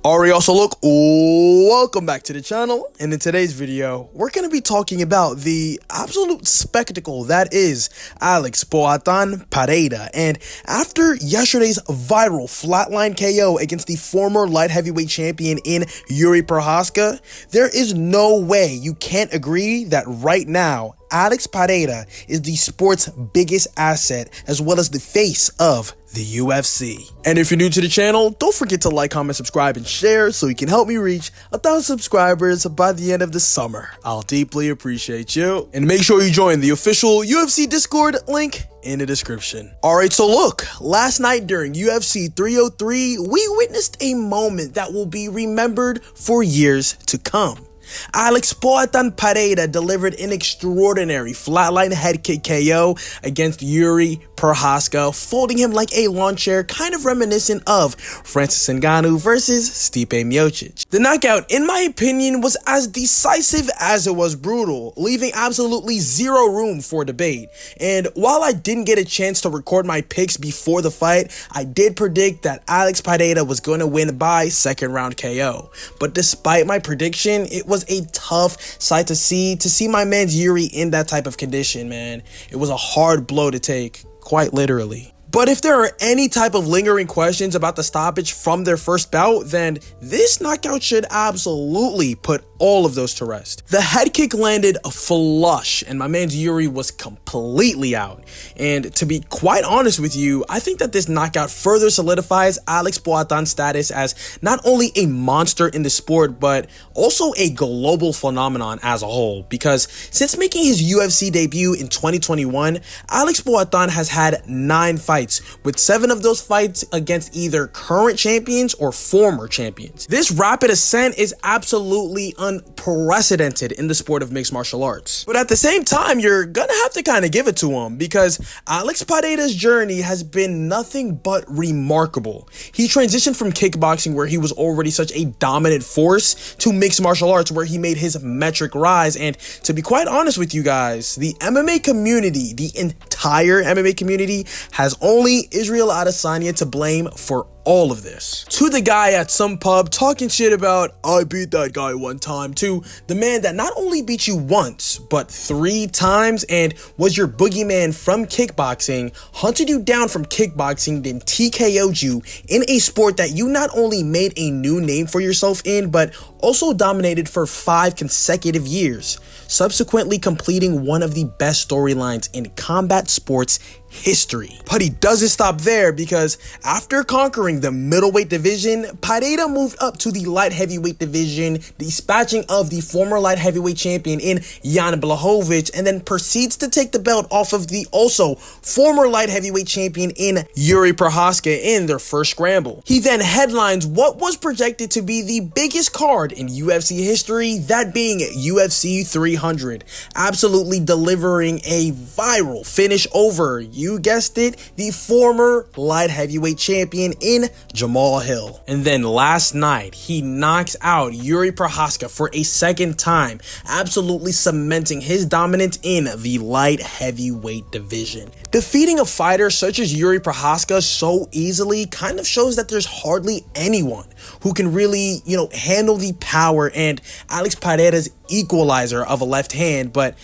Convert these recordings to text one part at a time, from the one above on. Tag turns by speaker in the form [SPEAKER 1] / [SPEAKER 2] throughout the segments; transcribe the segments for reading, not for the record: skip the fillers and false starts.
[SPEAKER 1] Alright, also look, welcome back to the channel, and in today's video, we're going to be talking about the absolute spectacle that is Alex Pereira. And after yesterday's viral flatline KO against the former light heavyweight champion in Yuri Prochazka, there is no way you can't agree that right now, Alex Pereira is the sport's biggest asset as well as the face of the UFC. And if you're new to the channel, don't forget to like, comment, subscribe, and share so you can help me reach 1,000 subscribers by the end of the summer. I'll deeply appreciate you. And make sure you join the official UFC Discord link in the description. Alright, so look, last night during UFC 303, we witnessed a moment that will be remembered for years to come. Alex Pereira delivered an extraordinary flatline head kick KO against Yuri Prochazka, folding him like a lawn chair, kind of reminiscent of Francis Ngannou versus Stipe Miocic. The knockout, in my opinion, was as decisive as it was brutal, leaving absolutely zero room for debate. And while I didn't get a chance to record my picks before the fight, I did predict that Alex Pereira was going to win by second round KO. But despite my prediction, it was a tough sight to see my man's Yuri in that type of condition, man. It was a hard blow to take, quite literally. But if there are any type of lingering questions about the stoppage from their first bout, then this knockout should absolutely put all of those to rest. The head kick landed flush, and my man's Yuri was completely out. And to be quite honest with you, I think that this knockout further solidifies Alex Pereira's status as not only a monster in the sport, but also a global phenomenon as a whole. Because since making his UFC debut in 2021, Alex Pereira has had 9 fights, with 7 of those fights against either current champions or former champions. This rapid ascent is absolutely unprecedented in the sport of mixed martial arts. But at the same time, you're gonna have to kind of give it to him, because Alex Pereira's journey has been nothing but remarkable. He transitioned from kickboxing, where he was already such a dominant force, to mixed martial arts, where he made his metric rise. And to be quite honest with you guys, the MMA community, the entire MMA community, has only Israel Adesanya to blame for all of this. To the guy at some pub talking shit about, I beat that guy one time, to the man that not only beat you once, but 3 times and was your boogeyman from kickboxing, hunted you down from kickboxing, then TKO'd you in a sport that you not only made a new name for yourself in, but also dominated for 5 consecutive years, subsequently completing one of the best storylines in combat sports history. But he doesn't stop there, because after conquering the middleweight division, Pereira moved up to the light heavyweight division, dispatching of the former light heavyweight champion in Jan Blachowicz, and then proceeds to take the belt off of the also former light heavyweight champion in Yuri Prochazka in their first scramble. He then headlines what was projected to be the biggest card in UFC history, that being UFC 300, absolutely delivering a viral finish over, you guessed it, the former light heavyweight champion in Jamal Hill. And then last night, he knocks out Yuri Prochazka for a second time, absolutely cementing his dominance in the light heavyweight division. Defeating a fighter such as Yuri Prochazka so easily kind of shows that there's hardly anyone who can really, handle the power and Alex Pereira's equalizer of a left hand. But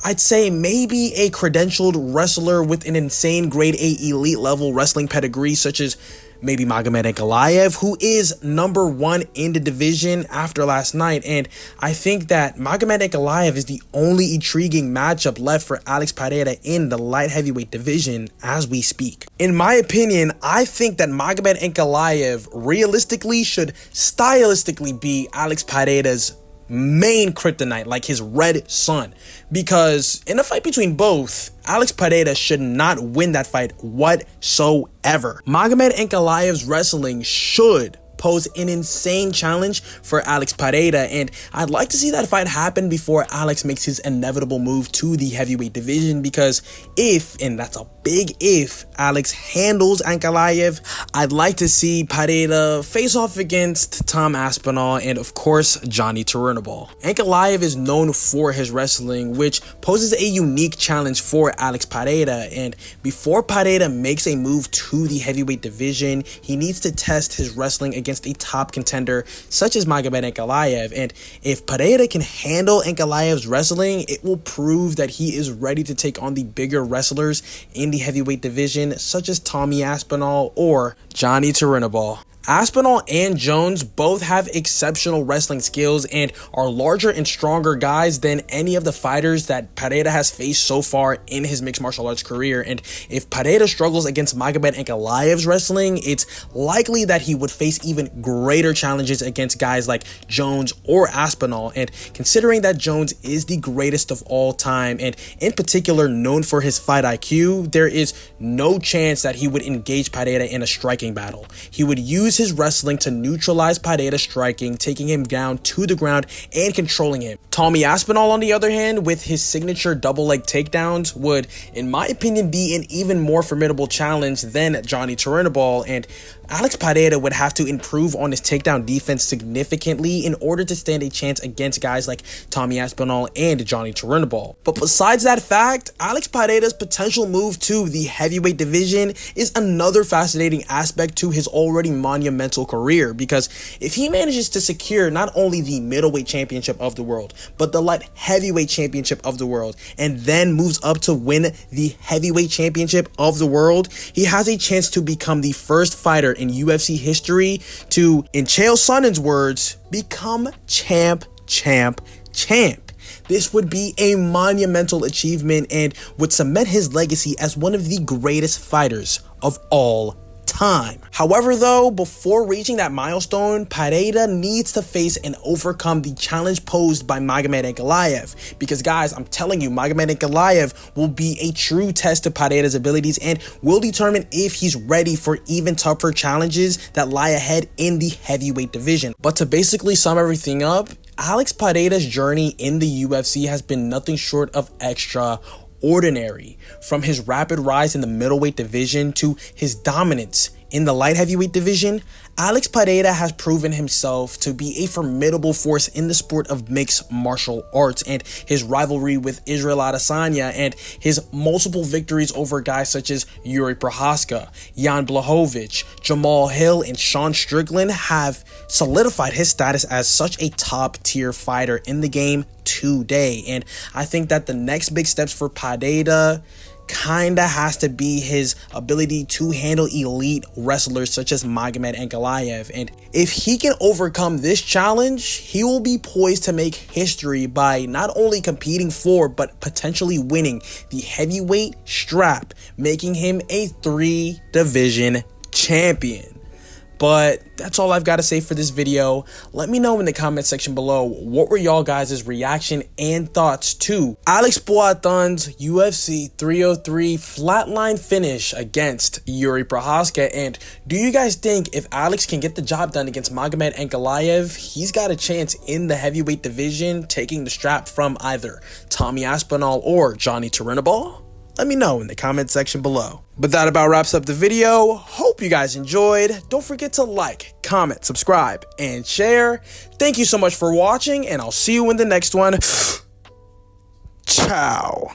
[SPEAKER 1] I'd say maybe a credentialed wrestler with an insane grade A elite level wrestling pedigree, such as maybe Ankalaev, who is #1 in the division after last night. And I think that Ankalaev is the only intriguing matchup left for Alex Pereira in the light heavyweight division as we speak. In my opinion, I think that Ankalaev realistically should stylistically be Alex Pereira's main kryptonite, like his red sun, because in a fight between both, Alex Pereira should not win that fight whatsoever. Ankalaev's wrestling should pose an insane challenge for Alex Pereira, and I'd like to see that fight happen before Alex makes his inevitable move to the heavyweight division, because if, and that's a big if, Alex handles Ankalaev, I'd like to see Pereira face off against Tom Aspinall and of course Johnny Turnbull. Ankalaev is known for his wrestling, which poses a unique challenge for Alex Pereira, and before Pereira makes a move to the heavyweight division, he needs to test his wrestling against against a top contender such as Magomed Ankalaev. And if Pereira can handle Ankalaev's wrestling, it will prove that he is ready to take on the bigger wrestlers in the heavyweight division such as Tommy Aspinall or Johnny Turinabol. Aspinall and Jones both have exceptional wrestling skills and are larger and stronger guys than any of the fighters that Pereira has faced so far in his mixed martial arts career. And if Pereira struggles against Magomed Ankalaev's wrestling, it's likely that he would face even greater challenges against guys like Jones or Aspinall. And considering that Jones is the greatest of all time and in particular known for his fight IQ, there is no chance that he would engage Pereira in a striking battle. He would use his wrestling to neutralize Pereira's striking, taking him down to the ground and controlling him. Tommy Aspinall, on the other hand, with his signature double leg takedowns, would, in my opinion, be an even more formidable challenge than Johnny Turinabol, and Alex Pereira would have to improve on his takedown defense significantly in order to stand a chance against guys like Tommy Aspinall and Johnny Turinabol. But besides that fact, Alex Pereira's potential move to the heavyweight division is another fascinating aspect to his already monumental career, because if he manages to secure not only the middleweight championship of the world, but the light heavyweight championship of the world, and then moves up to win the heavyweight championship of the world, he has a chance to become the first fighter in UFC history to, in Chael Sonnen's words, become champ. This would be a monumental achievement and would cement his legacy as one of the greatest fighters of all time. However, though, before reaching that milestone, Pereira needs to face and overcome the challenge posed by Magomed Ankalaev. Because guys, I'm telling you, Magomed Ankalaev will be a true test to Pereira's abilities and will determine if he's ready for even tougher challenges that lie ahead in the heavyweight division. But to basically sum everything up, Alex Pereira's journey in the UFC has been nothing short of extraordinary. From his rapid rise in the middleweight division to his dominance in the light heavyweight division, Alex Pereira has proven himself to be a formidable force in the sport of mixed martial arts, and his rivalry with Israel Adesanya and his multiple victories over guys such as Yuri Prochazka, Jan Blachowicz, Jamal Hill, and Sean Strickland have solidified his status as such a top-tier fighter in the game today. And I think that the next big steps for Pereira kinda has to be his ability to handle elite wrestlers such as Magomed Ankalaev. And if he can overcome this challenge, he will be poised to make history by not only competing for but potentially winning the heavyweight strap, making him a 3-division champion. But that's all I've got to say for this video. Let me know in the comment section below, what were y'all guys' reaction and thoughts to Alex Poatin's UFC 303 flatline finish against Yuri Prochazka? And do you guys think if Alex can get the job done against Magomed Ankalaev, he's got a chance in the heavyweight division taking the strap from either Tommy Aspinall or Johnny Turinabol? Let me know in the comment section below. But that about wraps up the video. Hope you guys enjoyed. Don't forget to like, comment, subscribe, and share. Thank you so much for watching, and I'll see you in the next one. Ciao.